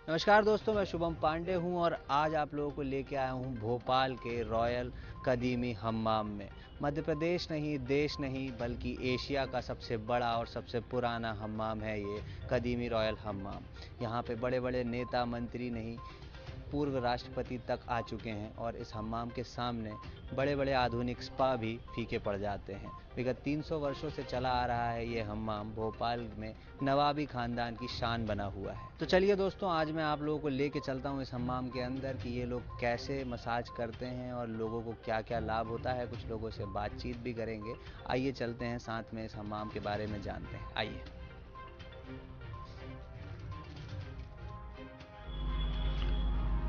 नमस्कार दोस्तों, मैं शुभम पांडे हूं और आज आप लोगों को लेके आया हूं भोपाल के रॉयल कदीमी हम्माम में। मध्य प्रदेश नहीं, देश नहीं, बल्कि एशिया का सबसे बड़ा और सबसे पुराना हम्माम है ये कदीमी रॉयल हम्माम। यहाँ पे बड़े बड़े नेता मंत्री नहीं, पूर्व राष्ट्रपति तक आ चुके हैं और इस हम्माम के सामने बड़े बड़े आधुनिक स्पा भी फीके पड़ जाते हैं। विगत 300 वर्षों से चला आ रहा है ये हम्माम भोपाल में नवाबी खानदान की शान बना हुआ है। तो चलिए दोस्तों, आज मैं आप लोगों को लेके चलता हूँ इस हम्माम के अंदर कि ये लोग कैसे मसाज करते हैं और लोगों को क्या क्या लाभ होता है। कुछ लोगों से बातचीत भी करेंगे। आइए चलते हैं, साथ में इस हम्माम के बारे में जानते हैं। आइए।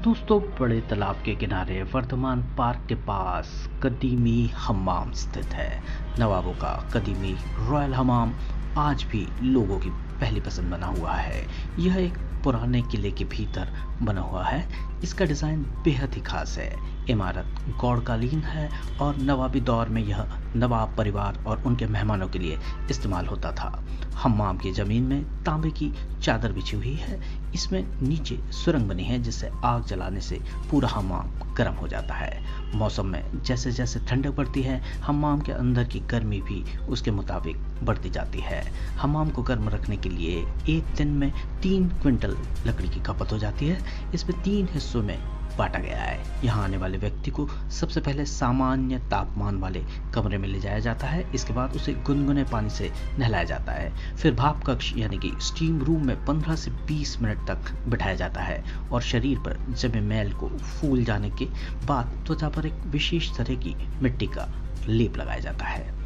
दोस्तों, बड़े तालाब के किनारे वर्धमान पार्क के पास कदीमी हम्माम स्थित है। नवाबों का कदीमी रॉयल हम्माम आज भी लोगों की पहली पसंद बना हुआ है। यह एक पुराने किले के भीतर बना हुआ है। इसका डिज़ाइन बेहद ही खास है। इमारत गौड़कालीन है और नवाबी दौर में यह नवाब परिवार और उनके मेहमानों के लिए इस्तेमाल होता था। हम्माम की ज़मीन में तांबे की चादर बिछी हुई है। इसमें नीचे सुरंग बनी है जिससे आग जलाने से पूरा हम्माम गर्म हो जाता है। मौसम में जैसे जैसे ठंडक बढ़ती है, हम्माम के अंदर की गर्मी भी उसके मुताबिक बढ़ती जाती है। हम्माम को गर्म रखने के लिए एक दिन में 3 क्विंटल लकड़ी की खपत हो जाती है। इसमें 3 हिस्सों में बांटा गया है। यहाँ आने वाले व्यक्ति को सबसे पहले सामान्य तापमान वाले कमरे में ले जाया जाता है। इसके बाद उसे गुनगुने पानी से नहलाया जाता है। फिर भाप कक्ष यानी कि स्टीम रूम में 15 से 20 मिनट तक बिठाया जाता है और शरीर पर जमे मैल को फूल जाने के बाद त्वचा पर एक विशेष तरह की मिट्टी का लेप लगाया जाता है।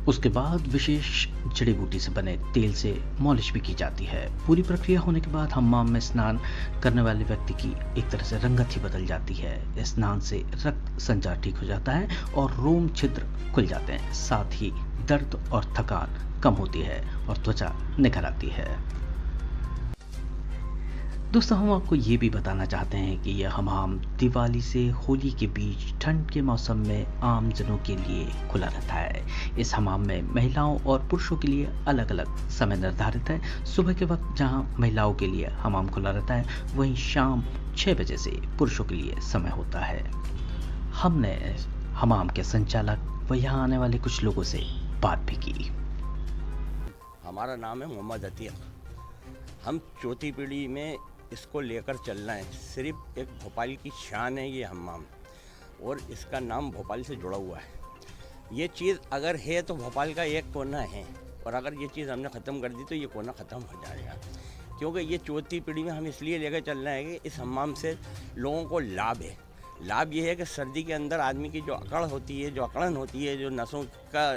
उसके बाद विशेष जड़ी बूटी से बने तेल से मालिश भी की जाती है। पूरी प्रक्रिया होने के बाद हम्माम में स्नान करने वाले व्यक्ति की एक तरह से रंगत ही बदल जाती है। स्नान से रक्त संचार ठीक हो जाता है और रोम छिद्र खुल जाते हैं। साथ ही दर्द और थकान कम होती है और त्वचा निखर आती है। दोस्तों, हम आपको ये भी बताना चाहते हैं कि यह हम्माम दिवाली से होली के बीच ठंड के मौसम में आम जनों के लिए खुला रहता है। इस हम्माम में महिलाओं और पुरुषों के लिए अलग अलग समय निर्धारित है। सुबह के वक्त जहां महिलाओं के लिए हम्माम खुला रहता है, वहीं शाम 6 बजे से पुरुषों के लिए समय होता है। हमने हम्माम के संचालक व यहाँ आने वाले कुछ लोगों से बात भी की। हमारा नाम है मोहम्मद अतीक। हम चौथी पीढ़ी में इसको लेकर चल रहे हैं। सिर्फ एक भोपाल की शान है ये हम्माम और इसका नाम भोपाल से जुड़ा हुआ है। ये चीज़ अगर है तो भोपाल का एक कोना है और अगर ये चीज़ हमने ख़त्म कर दी तो ये कोना ख़त्म हो जाएगा। क्योंकि ये चौथी पीढ़ी में हम इसलिए लेकर चल रहे हैं कि इस हम्माम से लोगों को लाभ है। लाभ ये है कि सर्दी के अंदर आदमी की जो अकड़ होती है, जो अकड़न होती है, जो नसों का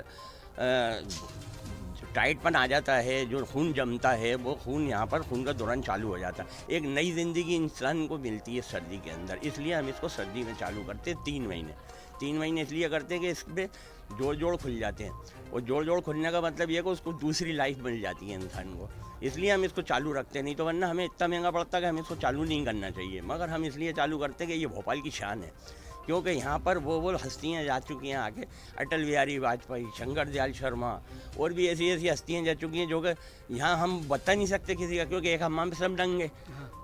टाइटपन आ जाता है, जो खून जमता है, वो खून यहाँ पर खून का दौरान चालू हो जाता है। एक नई ज़िंदगी इंसान को मिलती है सर्दी के अंदर। इसलिए हम इसको सर्दी में चालू करते हैं 3 महीने। 3 महीने इसलिए करते हैं कि इसमें जोड़ खुल जाते हैं और जोड़ खुलने का मतलब ये कि उसको दूसरी लाइफ मिल जाती है इंसान को। इसलिए हम इसको चालू रखते हैं। नहीं तो वरना हमें इतना महंगा पड़ता है कि हमें इसको चालू नहीं करना चाहिए, मगर हम इसलिए चालू करते हैं कि ये भोपाल की शान है। क्योंकि यहाँ पर वो हस्तियाँ जा चुकी हैं आके, अटल बिहारी वाजपेयी, शंकर दयाल शर्मा और भी ऐसी ऐसी हस्तियाँ जा चुकी हैं जो कि यहाँ हम बता नहीं सकते किसी का, क्योंकि एक हम्माम पे सब डंगे।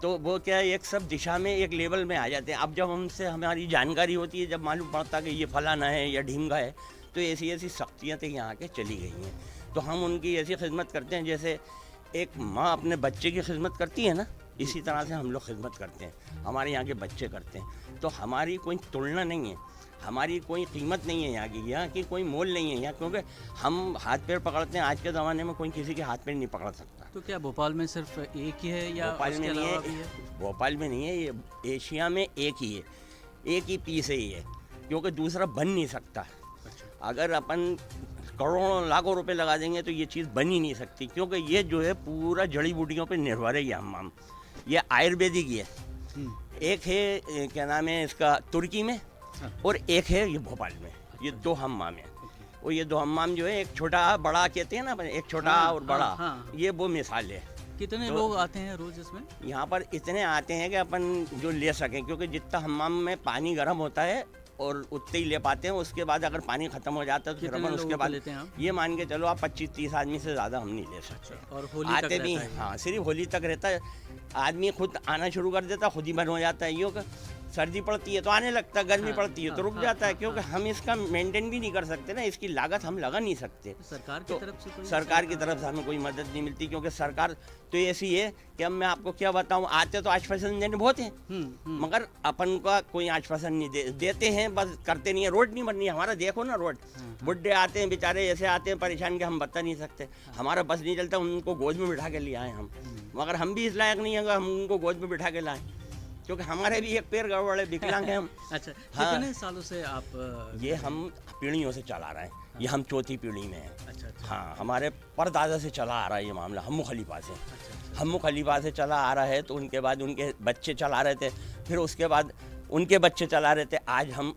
तो वो क्या है, एक सब दिशा में एक लेवल में आ जाते हैं। अब जब हमसे हमारी जानकारी होती है, जब मालूम पड़ता है कि ये फलाना है या ढींगा है, तो ऐसी ऐसी शक्तियाँ यहाँ के चली गई हैं। तो हम उनकी ऐसी खिदमत करते हैं जैसे एक माँ अपने बच्चे की खिदमत करती है ना, इसी तरह से हम लोग खिदमत करते हैं। हमारे यहाँ के बच्चे करते हैं। तो हमारी कोई तुलना नहीं है, हमारी कोई कीमत नहीं है यहाँ की कोई मोल नहीं है यहाँ, क्योंकि हम हाथ पैर पकड़ते हैं। आज के ज़माने में कोई किसी के हाथ पैर नहीं पकड़ सकता। तो क्या भोपाल में सिर्फ एक ही है या भोपाल में नहीं है? भोपाल में नहीं है, ये एशिया में एक ही है, एक ही पीस है ये, क्योंकि दूसरा बन नहीं सकता। अगर अपन करोड़ों लाखों रुपए लगा देंगे तो ये चीज़ बन ही नहीं सकती, क्योंकि ये जो है पूरा जड़ी बूटियों पे निर्भर है ये हम्माम। ये आयुर्वेदिक ही है। एक है क्या नाम है इसका, तुर्की में, और एक है ये भोपाल में। ये 2 हम्माम है। और ये 2 हम्माम जो है, एक छोटा बड़ा कहते हैं ना, एक छोटा और बड़ा, ये वो मिसाल है। कितने लोग आते हैं रोज इसमें? यहाँ पर इतने आते हैं कि अपन जो ले सकें, क्योंकि जितना हम्माम में पानी गर्म होता है और उतने ही ले पाते हैं। उसके बाद अगर पानी ख़त्म हो जाता है तो फिर कितने अपन उसके लोगों को बाद लेते हैं आप? ये मान के चलो आप 25-30 आदमी से ज़्यादा हम नहीं ले सकते। और होली तक आते भी रहता है ये? हाँ, सिर्फ होली तक रहता है। आदमी खुद आना शुरू कर देता, खुद ही बंद हो जाता है। योग सर्दी पड़ती है तो आने लगता है, गर्मी हाँ, पड़ती है तो हाँ, रुक हाँ, जाता है, हाँ, क्योंकि हाँ। हम इसका मेंटेन भी नहीं कर सकते ना, इसकी लागत हम लगा नहीं सकते। सरकार की तो तरफ से कोई सरकार की तरफ से हमें कोई मदद नहीं मिलती, क्योंकि सरकार तो ऐसी है कि अब मैं आपको क्या बताऊं, आते तो आश्वासन देने बहुत हैं, मगर अपन का कोई आश्वासन नहीं देते हैं, बस करते नहीं है। रोड नहीं बन रही है हमारा, देखो ना रोड, बुढ़े आते हैं बेचारे, ऐसे आते हैं परेशान के हम बता नहीं सकते। हमारा बस नहीं चलता, उनको गोद में बिठा के ले आए हम, मगर हम भी इस लायक नहीं है हम उनको गोद में बिठा के लाएं, क्योंकि हमारे भी एक पैर गड़बड़ है, विकलांग हैं हम। अच्छा, हाँ। कितने सालों से आप ये हम पीढ़ियों से चला रहे हैं, ये हम चौथी पीढ़ी में हैं। अच्छा अच्छा हाँ, हमारे परदादा से चला आ रहा है ये मामला, हम्मू खलीफा से। अच्छा हम्मू खलीफा से चला आ रहा है, तो उनके बाद उनके बच्चे चला रहे थे, फिर उसके बाद उनके बच्चे चला रहे थे, आज हम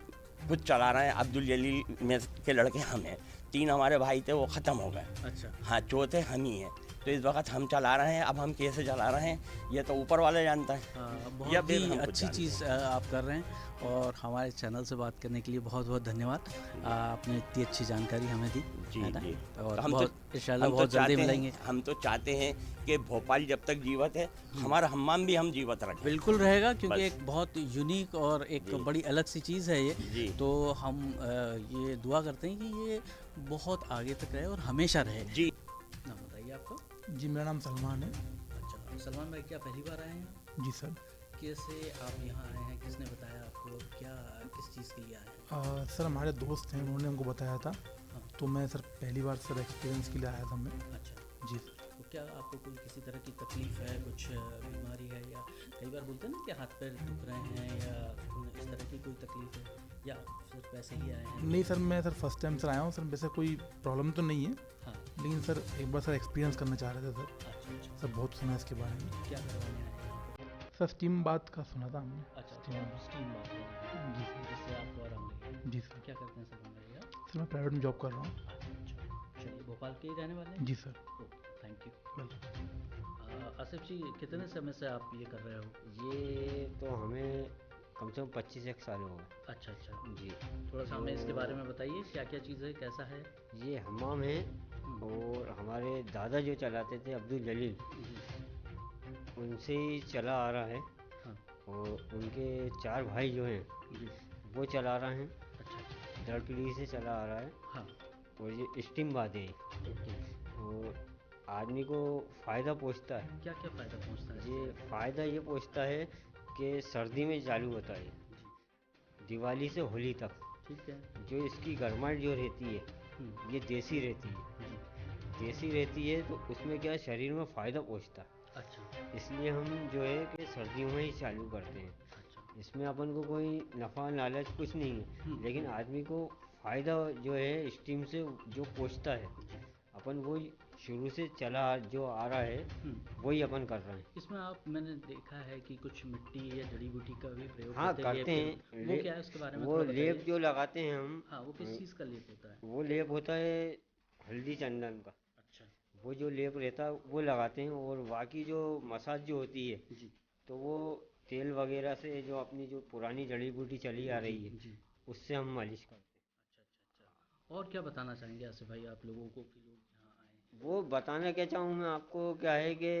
खुद चला रहे हैं। अब्दुल जलील में के लड़के हम हैं, 3 हमारे भाई थे वो ख़त्म हो गए। अच्छा। हाँ, चौथे हम ही हैं, तो इस वक्त हम चला रहे हैं। अब हम कैसे चला रहे हैं ये तो ऊपर वाला जानता है। या बहुत फिर ही हम खुद अच्छी जानते चीज़ आप कर रहे हैं, और हमारे चैनल से बात करने के लिए बहुत बहुत धन्यवाद। आपने इतनी अच्छी जानकारी हमें दी, जी है ना? जी। और तो हम बहुत तो इंशाल्लाह हम तो बहुत जल्दी चाहते हैं- मिलेंगे। हम तो चाहते हैं कि भोपाल जब तक जीवित है, हमारा हम्माम भी हम जीवित रखें। बिल्कुल रहेगा, क्योंकि बस। एक बहुत यूनिक और एक जी। बड़ी अलग सी चीज़ है ये। जी। तो हम ये दुआ करते हैं कि ये बहुत आगे तक रहे और हमेशा रहे। जी। नाम बताइए आपको? जी मेरा नाम सलमान है। अच्छा, सलमान भाई क्या पहली बार आए हैं? जी सर। कैसे आप यहाँ आए हैं, किसने बताया आपको, क्या किस चीज़ के लिए आए हैं? सर हमारे दोस्त हैं, उन्होंने हमको बताया था, हाँ। तो मैं सर पहली बार सर एक्सपीरियंस के लिए आया था मैं। अच्छा, जी सर। तो क्या आपको कोई किसी तरह की तकलीफ है, कुछ बीमारी है, या कई बार बोलते हैं ना कि हाथ पैर दुख रहे हैं, या इस तरह की कोई तकलीफ है, या सिर्फ वैसे ही आए हैं? नहीं सर, मैं सर फर्स्ट टाइम सर आया हूँ सर, वैसे कोई प्रॉब्लम तो नहीं है, हाँ। लेकिन सर एक बार सर एक्सपीरियंस करना चाह रहे थे सर। अच्छा अच्छा, सर बहुत सुना है इसके बारे में। क्या करवाने आए हैं यहाँ पे? सर स्टीम बात का सुना था हमने। अच्छा अच्छा, आप स्टीम बात कर रहे हैं, जी सर। जिससे आपको आराम लगे। जी सर। क्या करते हैं सलमान भाई आप? सर मैं प्राइवेट में जॉब कर रहा हूँ। अच्छा अच्छा, चलिए, भोपाल के ही रहने वाले हैं? जी sir. Thank you. Welcome. Asif ji, कितने समय से आप ये कर रहे हो? ये तो हमें कम से कम 25 साल हो गए। अच्छा अच्छा, जी। थोड़ा सा हमें इसके बारे में बताइए, क्या क्या चीज़ है, कैसा है? ये हमाम है, और हमारे दादा जो चलाते थे अब्दुल जलील, उनसे ही चला आ रहा है। हाँ। और उनके 4 भाई जो हैं जी। वो चला रहे हैं, अच्छा अच्छा, दर पीढ़ी से चला आ रहा है। हाँ। और ये स्टीम बातें हैं, और आदमी को फ़ायदा पहुंचता है। क्या क्या फ़ायदा पहुँचता है ये इससे? फ़ायदा ये पहुंचता है कि सर्दी में चालू होता है, दिवाली से होली तक, ठीक है। जो इसकी गरमाहट जो रहती है हम्म, ये देसी रहती है। देसी रहती है तो उसमें क्या है, शरीर में फ़ायदा पहुंचता है। अच्छा इसलिए हम जो है कि सर्दियों में ही चालू करते हैं। अच्छा, इसमें अपन को कोई नफ़ा लालच कुछ नहीं है, लेकिन आदमी को फ़ायदा जो है स्टीम से जो पहुंचता है, अपन वो शुरू से चला जो आ रहा है वही अपन कर रहे हैं। इसमें आप, मैंने देखा है कि कुछ मिट्टी या जड़ी बूटी का भी प्रयोग हाँ करते करते लेप हैं। के रूप- वो क्या है उसके बारे में वो थोड़ा लेप बताइए। जो लगाते हैं हम, हाँ, वो किस चीज़ का लेप होता है? वो लेप होता है हल्दी चंदन का। अच्छा वो जो लेप रहता है वो लगाते हैं, और बाकी जो मसाज जो होती है जी तो वो तेल वगैरह से, जो अपनी जो पुरानी जड़ी बूटी चली आ रही है जी। उससे हम मालिश करते अच्छा अच्छा अच्छा, और क्या बताना चाहेंगे आसिफ भाई आप लोगों को कि लोग यहाँ आए? हैं। वो बताना क्या चाहूँ मैं आपको, क्या है कि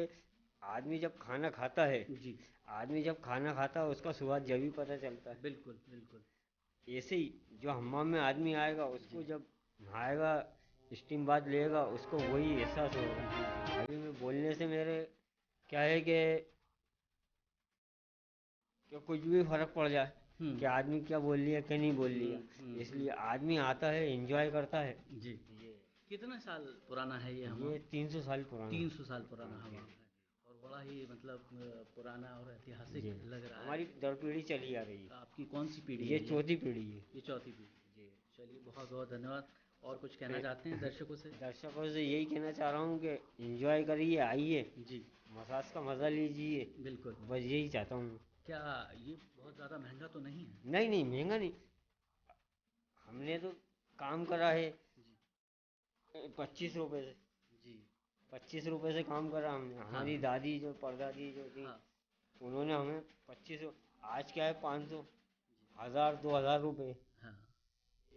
आदमी जब खाना खाता है, जी, आदमी जब खाना खाता है उसका स्वाद जब भी पता चलता है। बिल्कुल बिल्कुल। ऐसे ही जो हम्माम में आदमी आएगा, उसको जब नहाएगा, स्टीम बाथ लेगा, उसको वही एहसास होगा। अभी मैं बोलने से मेरे क्या है कि कुछ भी फर्क पड़ जाए कि आदमी क्या बोल लिया क्या नहीं बोल लिया, इसलिए आदमी आता है, एंजॉय करता है। जी। कितने साल पुराना है ये हमारा? ये 300 साल पुराना 300 साल पुराना हमारा है, और बड़ा ही मतलब पुराना और ऐतिहासिक जी। लग रहा है। हमारी दर पीढ़ी चली आ रही है। आपकी कौन सी पीढ़ी ये है? चौथी पीढ़ी है। ये चौथी पीढ़ी। जी, चलिए, बहुत बहुत धन्यवाद। और कुछ कहना चाहते हैं दर्शकों से? दर्शकों से यही कहना चाह रहा हूँ कि एंजॉय करिए, आइए, जी, मसाज का मज़ा लीजिए, बिल्कुल। बस यही चाहता हूँ। क्या ये बहुत ज़्यादा महंगा तो नहीं है? नहीं नहीं, महंगा नहीं। हमने तो काम करा है 25 रुपए से। जी 25 रुपए से काम करा हमने। हमारी दादी जो परदादी जो थी, हाँ, उन्होंने हमें 25, आज क्या है 500, 1000, 2000 रुपए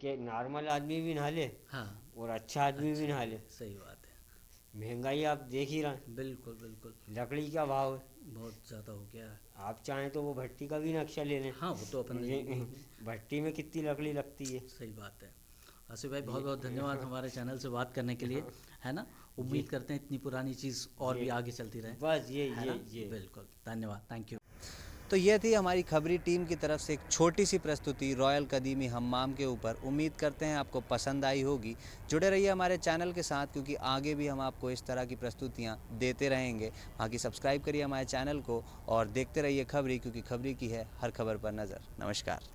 कि नॉर्मल आदमी भी नहा ले हाँ और अच्छा आदमी भी नहा ले। सही बात है। महंगाई आप देख ही रहे हैं, बिल्कुल बिल्कुल लकड़ी का भाव है। बहुत ज़्यादा हो गया है। आप चाहें तो वो भट्टी का भी नक्शा ले लें। हाँ वो तो अपन ये भट्टी में कितनी लकड़ी लगती है। सही बात है। आसिफ भाई बहुत बहुत धन्यवाद हमारे चैनल से बात करने के लिए, है ना। उम्मीद करते हैं इतनी पुरानी चीज़ और भी आगे चलती रहे। बस है ना? ये बिल्कुल धन्यवाद, थैंक यू। तो यह थी हमारी खबरी टीम की तरफ से एक छोटी सी प्रस्तुति रॉयल कदीमी हम्माम के ऊपर। उम्मीद करते हैं आपको पसंद आई होगी। जुड़े रहिए हमारे चैनल के साथ, क्योंकि आगे भी हम आपको इस तरह की प्रस्तुतियां देते रहेंगे। बाकी सब्सक्राइब करिए हमारे चैनल को और देखते रहिए खबरी, क्योंकि खबरी की है हर खबर पर नज़र। नमस्कार।